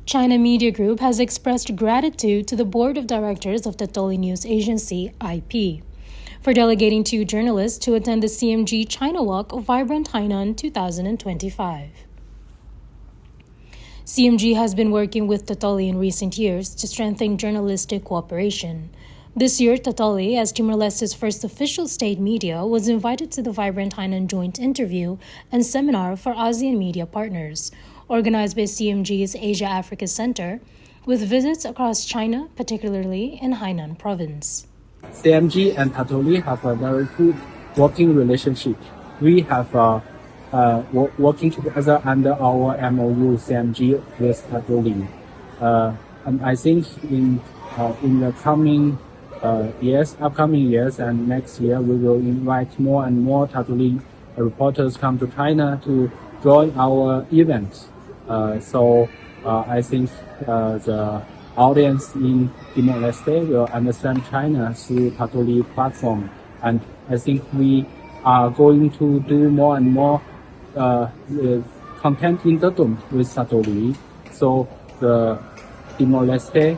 China Media Group has expressed gratitude to the Board of Directors of Tatoli News Agency, IP, for delegating 2 journalists to attend the CMG China Walk Vibrant Hainan 2025. CMG has been working with Tatoli in recent years to strengthen journalistic cooperation. This year, Tatoli, as Timor-Leste's first official state media, was invited to the Vibrant Hainan joint interview and seminar for ASEAN media partners, organized by CMG's Asia-Africa Center, with visits across China, particularly in Hainan province. CMG and Tatoli have a very good working relationship. We have working together under our MOU CMG with Tatoli. And I think in the upcoming years and next year, we will invite more and more Tatoli reporters come to China to join our events. I think the audience in Timor-Leste will understand China through Tatoli platform, and I think we are going to do more and more content in Tatum with Tatoli, so the Timor-Leste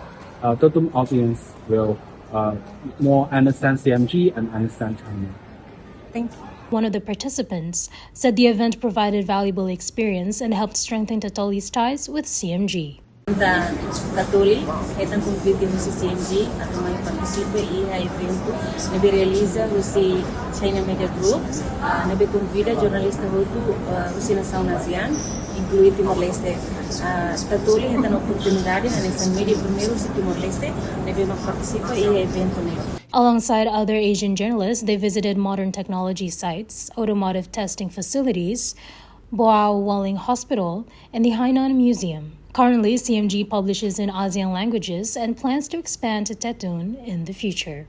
Tatum audience will more understand CMG and understand China. Thank you. One of the participants said the event provided valuable experience and helped strengthen Tatoli's ties with CMG. Tatoli è un convito di CMG a mai partecipe a evento nebe realiza usi China Media Group nebe convida giornalista voltu usi nação ASEAN incluir Timor-Leste. Tatoli é uma oportunidade na nação media primeiro usi Timor-Leste nebe participa a evento nele. Alongside other Asian journalists, they visited modern technology sites, automotive testing facilities, Boao Walling Hospital, and the Hainan Museum. Currently, CMG publishes in ASEAN languages and plans to expand to Tetun in the future.